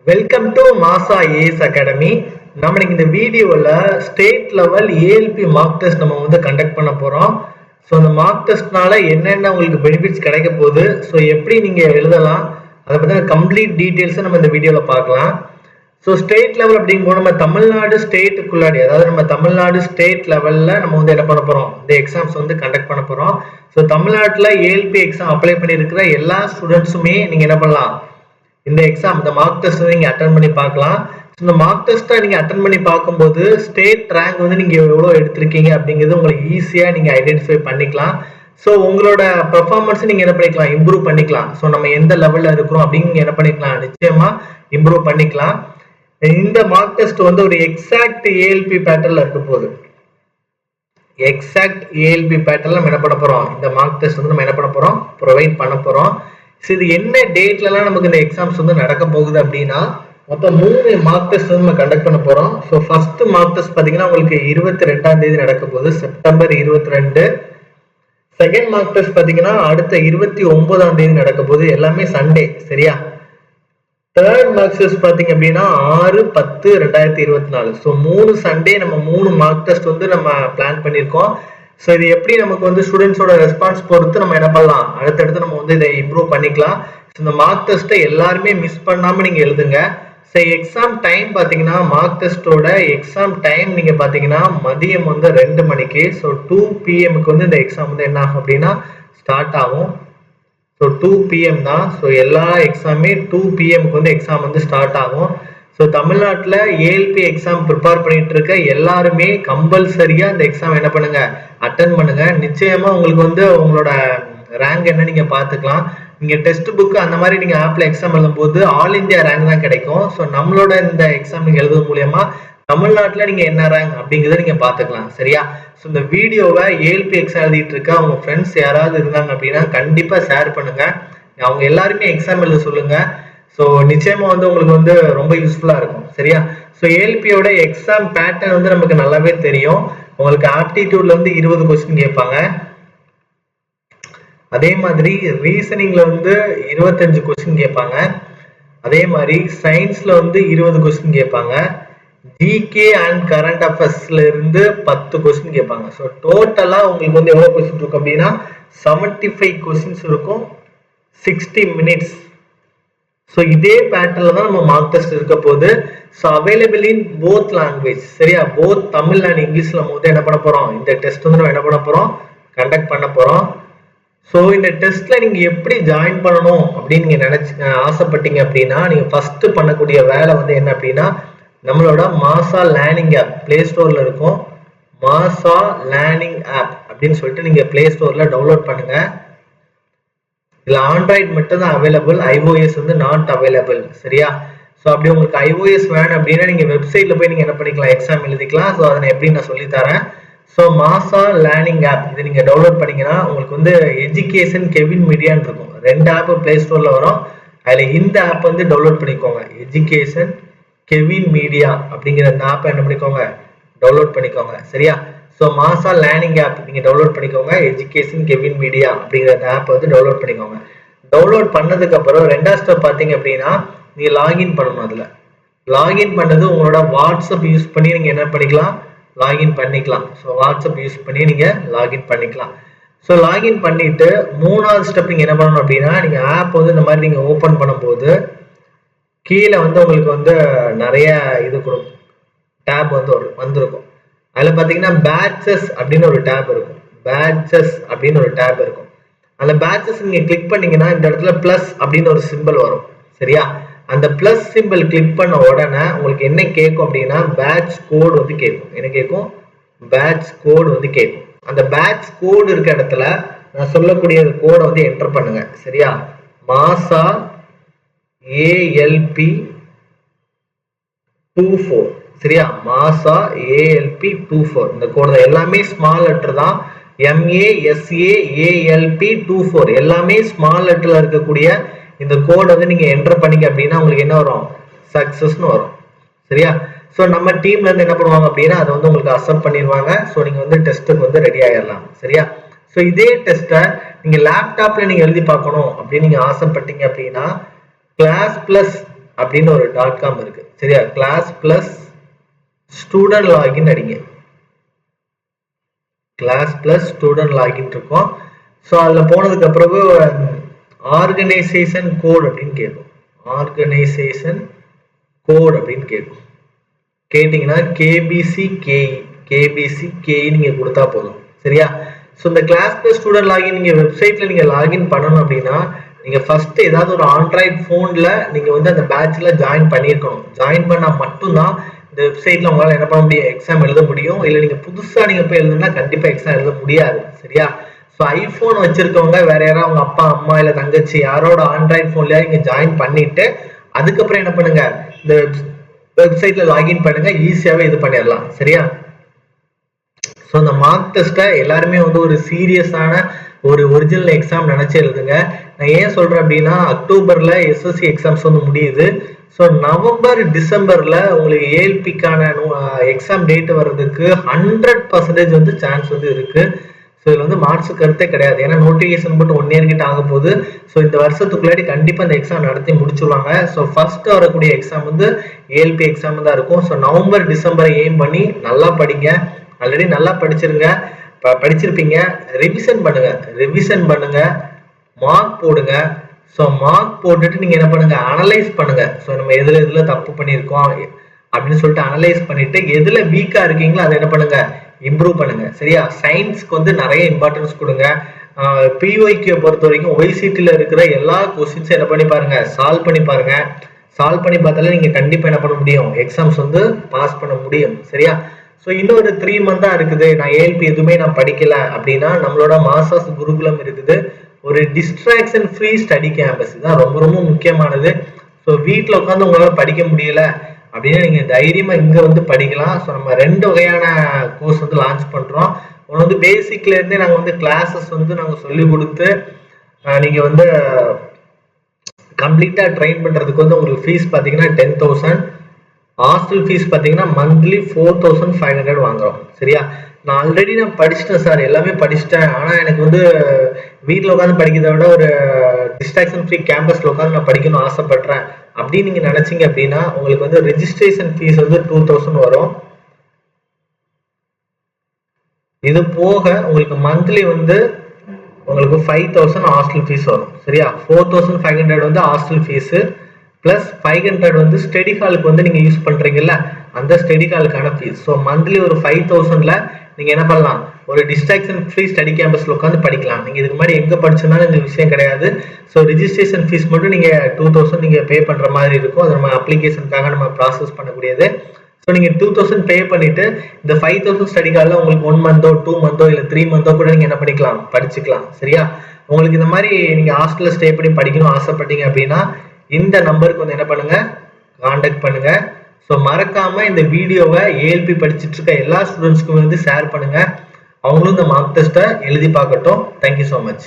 Welcome to மாசா as academy. நம்ம இன்னைக்கு இந்த வீடியோவில் state level ALP mark test நம்ம வந்து கண்டக்ட் பண்ண போகிறோம். ஸோ அந்த மார்க் டெஸ்ட்னால என்னென்ன உங்களுக்கு பெனிஃபிட்ஸ் கிடைக்க போகுது, ஸோ எப்படி நீங்கள் எழுதலாம், அதை பற்றின கம்ப்ளீட் டீட்டெயில்ஸை நம்ம இந்த வீடியோவில் பார்க்கலாம். ஸோ ஸ்டேட் லெவல் அப்படிங்கும்போது நம்ம தமிழ்நாடு ஸ்டேட்டுக்குள்ளாடி, அதாவது நம்ம தமிழ்நாடு ஸ்டேட் லெவலில் நம்ம வந்து என்ன பண்ண போகிறோம், இந்த எக்ஸாம்ஸ் வந்து கண்டக்ட் பண்ண போகிறோம். ஸோ தமிழ்நாட்டில் ஏஎல்பி எக்ஸாம் அப்ளை பண்ணியிருக்கிற எல்லா ஸ்டூடெண்ட்ஸுமே நீங்கள் என்ன பண்ணலாம், இந்த எக்ஸாம் இந்த மார்க் டெஸ்ட் நீங்க அட்டன் பண்ணி பார்க்கலாம். இந்த மார்க் டெஸ்ட்டை நீங்க அட்டன் பண்ணி பார்க்கும்போது ஸ்டேட் ரேங்க் வந்து நீங்க எவ்வளவு எடுத்திருக்கீங்க அப்படிங்கிறது உங்களுக்கு ஈஸியா நீங்க ஐடென்டிஃபை பண்ணிக்கலாம். ஸோ உங்களோட பெர்ஃபார்மன்ஸ் நீங்க என்ன பண்ணிக்கலாம், இம்ப்ரூவ் பண்ணிக்கலாம். ஸோ நம்ம எந்த லெவல்ல இருக்கிறோம் அப்படின்னு என்ன பண்ணிக்கலாம், நிச்சயமா இம்ப்ரூவ் பண்ணிக்கலாம். இந்த மார்க் டெஸ்ட் வந்து ஒரு எக்ஸாக்ட் ஏஎல்பி பேட்டர்ல இருக்க போகுது. எக்ஸாக்ட் ஏஎல்பி பேட்டர்ல நம்ம என்ன பண்ண போறோம், இந்த மார்க் டெஸ்ட் வந்து நம்ம என்ன பண்ண போறோம், ப்ரொவைட் பண்ண போறோம். இது என்ன டேட்லலாம் நமக்கு இந்த எக்ஸாம்ஸ் வந்து நடக்க போகுது அப்படின்னா, மொத்தம் 3 மார்க் டெஸ்ட் வந்து நம்ம கண்டக்ட் பண்ண போறோம். ஸோ ஃபர்ஸ்ட் மார்க் டெஸ்ட் பார்த்தீங்கன்னா உங்களுக்கு 22ஆம் தேதி நடக்க போகுது, செப்டம்பர் 22. செகண்ட் மார்க் டெஸ்ட் பார்த்தீங்கன்னா அடுத்த 29ஆம் தேதி நடக்க போகுது, எல்லாமே சண்டே. சரியா? தேர்ட் மார்க் டெஸ்ட் பார்த்தீங்க அப்படின்னா 6/10/2024. ஸோ 3 சண்டே நம்ம 3 மார்க் டெஸ்ட் வந்து நம்ம பிளான் பண்ணியிருக்கோம். ஸோ இது எப்படி நமக்கு வந்து ஸ்டூடெண்ட்ஸோட ரெஸ்பான்ஸ் பொறுத்து நம்ம என்ன பண்ணலாம், அடுத்தடுத்து நம்ம வந்து இதை இம்ப்ரூவ் பண்ணிக்கலாம். ஸோ இந்த மார்க் டெஸ்ட்டை எல்லாருமே மிஸ் பண்ணாமல் நீங்கள் எழுதுங்க. ஸோ எக்ஸாம் டைம் பார்த்தீங்கன்னா, மார்க் டெஸ்ட்டோட எக்ஸாம் டைம் நீங்கள் பார்த்தீங்கன்னா மதியம் வந்து 2 மணிக்கு. ஸோ 2 PM வந்து இந்த எக்ஸாம் வந்து என்ன ஆகும் அப்படின்னா ஸ்டார்ட் ஆகும். ஸோ 2 PM தான். ஸோ எல்லா எக்ஸாமே 2 PM வந்து எக்ஸாம் வந்து ஸ்டார்ட் ஆகும். ஸோ தமிழ்நாட்டில் ஏஎல்பி எக்ஸாம் ப்ரிப்பேர் பண்ணிட்டு இருக்க எல்லாருமே கம்பல்சரியா இந்த எக்ஸாம் என்ன பண்ணுங்க, அட்டன் பண்ணுங்க. நிச்சயமா உங்களுக்கு வந்து உங்களோட ரேங்க் என்ன நீங்க பார்த்துக்கலாம். நீங்க டெஸ்ட் புக் அந்த மாதிரி நீங்க ஆப்ல எக்ஸாம் எழுதும் போது ஆல் இந்தியா ரேங்க் தான் கிடைக்கும். ஸோ நம்மளோட இந்த எக்ஸாம் நீங்க எழுதுறது மூலியமா தமிழ்நாட்டில் நீங்க என்ன ரேங்க் அப்படிங்கிறத நீங்க பார்த்துக்கலாம். சரியா? ஸோ இந்த வீடியோவை ஏஎல்பி எக்ஸாம் எழுதிட்டு இருக்க அவங்க ஃப்ரெண்ட்ஸ் யாராவது இருந்தாங்க அப்படின்னா கண்டிப்பா ஷேர் பண்ணுங்க. அவங்க எல்லாருமே எக்ஸாம் எழுத சொல்லுங்க. ஸோ நிச்சயமா வந்து உங்களுக்கு வந்து ரொம்ப யூஸ்ஃபுல்லா இருக்கும். சரியா? ஸோ ஏஎல்பியோட எக்ஸாம் பேட்டர்ன் வந்து நமக்கு நல்லாவே தெரியும். உங்களுக்கு ஆப்டிடியூட்ல வந்து 20 கொஸ்டின் கேட்பாங்க. அதே மாதிரி ரீசனிங்ல வந்து 25 கொஸ்டின் கேட்பாங்க. அதே மாதிரி சயின்ஸ்ல வந்து 20 கொஸ்டின் கேட்பாங்க. ஜிகே அண்ட் கரண்ட் அஃபேர்ஸ்ல இருந்து 10 கொஸ்டின் கேட்பாங்க. ஸோ டோட்டலா உங்களுக்கு வந்து எவ்வளவு கொஸ்டின் இருக்கும் அப்படின்னா 75 கொஸ்டின்ஸ் இருக்கும், 60 மினிட்ஸ். ஸோ இதே பேட்டர்ல தான் நம்ம மார்க் டெஸ்ட் இருக்க போகுது. So available in both language. சரியா? போத் தமிழ் அண்ட் இங்கிலீஷ்ல நம்ம வந்து என்ன பண்ண போறோம், இந்த டெஸ்ட் வந்து நம்ம என்ன பண்ண போறோம், கண்டக்ட் பண்ண போறோம். ஸோ இந்த டெஸ்ட்ல நீங்க எப்படி ஜாயின் பண்ணணும் அப்படின்னு நீங்க ஆசைப்பட்டீங்க அப்படின்னா, நீங்க ஃபர்ஸ்ட் பண்ணக்கூடிய வேலை வந்து என்ன அப்படின்னா, நம்மளோட மாசா லேர்னிங் ஆப் பிளே ஸ்டோர்ல இருக்கும். மாசா லேர்னிங் ஆப் அப்படின்னு சொல்லிட்டு நீங்க பிளே ஸ்டோர்ல டவுன்லோட் பண்ணுங்க. இதுல ஆண்ட்ராய்டு மட்டும் தான் அவைலபிள், iOS வந்து நாட் அவைலபிள். சரியா? ஸோ அப்படி உங்களுக்கு iOS வேணும் அப்படின்னா நீங்க வெப்சைட்ல போய் நீங்க என்ன பண்ணிக்கலாம், எக்ஸாம் எழுதிக்கலாம். ஸோ அதை எப்படி நான் சொல்லி தரேன். ஸோ மாசா லேர்னிங் ஆப் இதை நீங்க டவுன்லோட் பண்ணீங்கன்னா உங்களுக்கு வந்து எஜுகேஷன் கெவின் மீடியான்னு இருக்கும். 2 ஆப் பிளே ஸ்டோர்ல வரும். அதுல இந்த ஆப் வந்து டவுன்லோட் பண்ணிக்கோங்க. எஜுகேஷன் கெவின் மீடியா அப்படிங்கிற அந்த ஆப்பை என்ன பண்ணிக்கோங்க, டவுன்லோட் பண்ணிக்கோங்க. சரியா? ஸோ மாசா லேர்னிங் ஆப் நீங்க டவுன்லோட் பண்ணிக்கோங்க. எஜுகேஷன் கெவின் மீடியா அப்படிங்கிற அந்த ஆப் வந்து டவுன்லோட் பண்ணிக்கோங்க. டவுன்லோட் பண்ணதுக்கு அப்புறம் 2வது ஸ்டெப் பார்த்தீங்க அப்படின்னா நீங்க லாகின் பண்ணணும். அதுல லாகின் பண்ணது உங்களோட வாட்ஸ்அப் யூஸ் பண்ணி நீங்க என்ன பண்ணிக்கலாம், லாகின் பண்ணிக்கலாம். ஸோ வாட்ஸ்அப் யூஸ் பண்ணி நீங்க லாகின் பண்ணிக்கலாம். ஸோ லாகின் பண்ணிட்டு 3வது ஸ்டெப் நீங்க என்ன பண்ணணும் அப்படின்னா, நீங்க ஆப் வந்து இந்த மாதிரி நீங்க ஓபன் பண்ணும்போது கீழே வந்து உங்களுக்கு வந்து நிறைய இது கொடுக்கும், டேப் வந்து வந்திருக்கும். அதுல பாத்தீங்கன்னா பேட்சஸ் அப்படின்னு ஒரு டேப் இருக்கும். பேட்சஸ் அப்படின்னு ஒரு டேப் இருக்கும். அந்த பேட்சஸ் நீங்க கிளிக் பண்ணீங்கன்னா இந்த இடத்துல பிளஸ் அப்படின்னு ஒரு சிம்பிள் வரும். சரியா? அந்த பிளஸ் சிம்பிள் கிளிக் பண்ண உடனே உங்களுக்கு என்ன கேட்கும் அப்படின்னா பேட்ச் கோட் வந்து கேட்கும். என்ன கேட்கும், பேட்ச் கோட் வந்து கேட்கும். அந்த பேட்ச் கோட் இருக்க இடத்துல நான் சொல்லக்கூடிய கோடை வந்து என்டர் பண்ணுங்க. சரியா? மாசா ALP 24. சரியா? மாசா ALP 24 இந்த கோட் தான். எல்லாமே ஸ்மால் லெட்டர் தான். MASAALP 24 எல்லாமே ஸ்மால் லெட்டர்ல இருக்கக்கூடிய இந்த கோட் வந்து நீங்க என்டர் பண்ணீங்க அப்படின்னா உங்களுக்கு என்ன வரும், சக்சஸ்னு வரும். சரியா? ஸோ நம்ம டீம்ல இருந்து என்ன பண்ணுவாங்க அப்படின்னா அதை வந்து உங்களுக்கு அக்செப்ட் பண்ணிடுவாங்க. ஸோ நீங்க வந்து டெஸ்ட்டுக்கு வந்து ரெடி ஆயிடலாம். சரியா? ஸோ இதே டெஸ்ட்டை நீங்க லேப்டாப்ல நீங்க எழுதி பார்க்கணும் அப்படின்னு நீங்க ஆசைப்பட்டீங்க அப்படின்னா கிளாஸ் பிளஸ் அப்படின்னு ஒரு .com இருக்கு சரியா. கிளாஸ் பிளஸ் ஸ்டூடெண்ட் லாகின் அடிங்க. கிளாஸ் பிளஸ் ஸ்டூடெண்ட் லாகின் இருக்கும். ஸோ அதில் போனதுக்கு அப்புறம் ஆர்கனைசேஷன் கோட் அப்படின்னு கேட்கும். ஆர்கனைசேஷன் கோட் அப்படின்னு கேட்கும். கேட்டிங்கன்னா கேபிசி நீங்கள் கொடுத்தா போதும் சரியா. ஸோ இந்த கிளாஸ் பிளஸ் ஸ்டூடெண்ட் லாகின் நீங்கள் வெப்சைட்டில் நீங்கள் லாகின் பண்ணணும் அப்படின்னா நீங்கள் ஃபஸ்ட்டு ஏதாவது ஒரு ஆண்ட்ராய்ட் ஃபோனில் நீங்கள் வந்து அந்த பேட்சில் ஜாயின் பண்ணியிருக்கணும். ஜாயின் பண்ணால் மட்டும்தான் இந்த வெப்சைட்டில் உங்களால் என்ன பண்ண முடியும், எக்ஸாம் எழுத முடியும். இல்லை நீங்கள் புதுசாக நீங்கள் போய் எழுதுனா கண்டிப்பாக எக்ஸாம் எழுத முடியாது சரியா. ஸோ ஐஃபோன் வச்சுருக்கவங்க வேறு யாராவது அவங்க அப்பா அம்மா இல்லை தங்கச்சி யாரோட ஆண்ட்ராய்ட் ஃபோன்லேயே நீங்கள் ஜாயின் பண்ணிவிட்டு அதுக்கப்புறம் என்ன பண்ணுங்கள், இந்த வெப்சைட்டில் லாகின் பண்ணுங்கள், ஈஸியாகவே இது பண்ணிடலாம் சரியா. ஸோ இந்த மார்க் டெஸ்ட்டை எல்லாருமே வந்து ஒரு சீரியஸான ஒரு ஒரிஜினல் எக்ஸாம் நினச்சி எழுதுங்க. நான் ஏன் சொல்கிறேன் அப்படின்னா அக்டோபரில் எஸ்எஸ்சி எக்ஸாம்ஸ் வந்து முடியுது. ஸோ நவம்பர் டிசம்பரில் உங்களுக்கு ஏஎல்பிக்கான எக்ஸாம் டேட் வர்றதுக்கு 100% வந்து சான்ஸ் வந்து இருக்குது. ஸோ இதில் வந்து மார்க்ஸ் கருத்தே கிடையாது. ஏன்னா நோட்டிஃபிகேஷன் போட்டு 1 இயர் கிட்ட ஆக போகுது. ஸோ இந்த வருஷத்துக்குள்ளாடி கண்டிப்பாக இந்த எக்ஸாம் நடத்தி முடிச்சுருவாங்க. ஸோ ஃபர்ஸ்ட் வரக்கூடிய எக்ஸாம் வந்து ஏஎல்பி எக்ஸாம் தான் இருக்கும். ஸோ நவம்பர் டிசம்பரை எய்ம் பண்ணி நல்லா படிங்க. ஆல்ரெடி நல்லா படிச்சிருங்க, படிச்சிருப்பீங்க. ரிவிஷன் பண்ணுங்க, மார்க் போடுங்க. ஸோ மார்க் போட்டுட்டு நீங்கள் என்ன பண்ணுங்க, அனலைஸ் பண்ணுங்க. ஸோ நம்ம எதில் தப்பு பண்ணியிருக்கோம் அப்படின்னு சொல்லிட்டு அனலைஸ் பண்ணிட்டு எதில் வீக்காக இருக்கீங்களோ அதை என்ன பண்ணுங்க, இம்ப்ரூவ் பண்ணுங்க சரியா. சயின்ஸ்க்கு வந்து நிறைய இம்பார்ட்டன்ஸ் கொடுங்க. பிஒய்க்கு பொறுத்த வரைக்கும் ஒய்சிடியில் இருக்கிற எல்லா கொஸ்டின்ஸும் என்ன பண்ணி பாருங்க, சால்வ் பண்ணி பாருங்க. சால்வ் பண்ணி பார்த்தாலே நீங்கள் கண்டிப்பாக என்ன பண்ண முடியும், எக்ஸாம்ஸ் வந்து பாஸ் பண்ண முடியும் சரியா. ஸோ இன்னொரு 3 மந்த் தான் இருக்குது, நான் ஏஎல்பி எதுவுமே நான் படிக்கல அப்படின்னா நம்மளோட மாஸ்டர்ஸ் குருகுலம் இருக்குது. ஒரு டிஸ்ட்ராக்ஷன் ஃப்ரீ ஸ்டடி கேம்பஸ் தான் ரொம்ப ரொம்ப முக்கியமானது. ஸோ வீட்டில் உட்காந்து உங்களால் படிக்க முடியல அப்படின்னா நீங்கள் தைரியமாக இங்கே வந்து படிக்கலாம். ஸோ நம்ம 2 வகையான கோர்ஸ் வந்து லான்ச் பண்ணுறோம். ஒன்று வந்து பேசிக்லேருந்தே நாங்கள் வந்து கிளாஸஸ் வந்து நாங்கள் சொல்லிக் கொடுத்து நீங்கள் வந்து கம்ப்ளீட்டாக ட்ரெயின் பண்ணுறதுக்கு வந்து உங்களுக்கு ஃபீஸ் பார்த்தீங்கன்னா 10,000. ஹாஸ்டல் ஃபீஸ் பார்த்தீங்கன்னா மந்த்லி 4,500 வாங்குறோம் சரியா. நான் ஆல்ரெடி நான் படிச்சுட்டேன் சார், எல்லாமே படிச்சுட்டேன். ஆனால் எனக்கு வந்து வீட்டில் உட்காந்து படிக்கிறத விட ஒரு டிஸ்ட்ராக்ஷன் ஃப்ரீ கேம்பஸில் உட்காந்து நான் படிக்கணும்னு ஆசைப்படுறேன் அப்படின்னு நீங்கள் நினச்சிங்க அப்படின்னா உங்களுக்கு வந்து ரெஜிஸ்ட்ரேஷன் ஃபீஸ் வந்து 2,000 வரும். இது போக உங்களுக்கு மந்த்லி வந்து உங்களுக்கு 5,000 ஹாஸ்டல் ஃபீஸ் வரும் சரியா. 4,500 வந்து ஹாஸ்டல் ஃபீஸு ப்ளஸ் 500 வந்து ஸ்டடி ஹாலுக்கு வந்து நீங்கள் யூஸ் பண்ணுறீங்கல்ல அந்த ஸ்டடி ஹாலுக்கான ஃபீஸ். ஸோ மந்த்லி ஒரு 5,000ல் நீங்கள் என்ன பண்ணலாம், ஒரு டிஸ்ட்ராக்ஷன் ஃப்ரீ ஸ்டடி கேம்பஸில் உட்காந்து படிக்கலாம். நீங்கள் இதுக்கு மாதிரி எங்கே படிச்சோன்னாலும் இந்த விஷயம் கிடையாது. ஸோ ரிஜிஸ்ட்ரேஷன் ஃபீஸ் மட்டும் நீங்கள் 2,000 நீங்கள் பே பண்ணுற மாதிரி இருக்கும். அது நம்ம அப்ளிகேஷனுக்காக நம்ம ப்ராசஸ் பண்ணக்கூடியது. ஸோ நீங்கள் 2,000 பே பண்ணிவிட்டு இந்த 5,000 ஸ்டடி ஹாலில் உங்களுக்கு 1 மந்தோ 2 மந்தோ இல்லை 3 மந்தோ கூட நீங்கள் என்ன பண்ணிக்கலாம், படிச்சுக்கலாம் சரியா. உங்களுக்கு இந்த மாதிரி நீங்கள் ஹாஸ்டலில் ஸ்டே பண்ணி படிக்கணும்னு ஆசைப்பட்டீங்க அப்படின்னா இந்த நம்பருக்கு வந்து என்ன பண்ணுங்க, கான்டாக்ட் பண்ணுங்க. ஸோ மறக்காம இந்த வீடியோவை ஏஎல்பி படிச்சுட்டு இருக்க எல்லா ஸ்டூடெண்ட்ஸ்க்குமே வந்து ஷேர் பண்ணுங்க. அவங்களும் இந்த மார்க் டெஸ்ட்டை எழுதி பார்க்கட்டும். Thank you so much.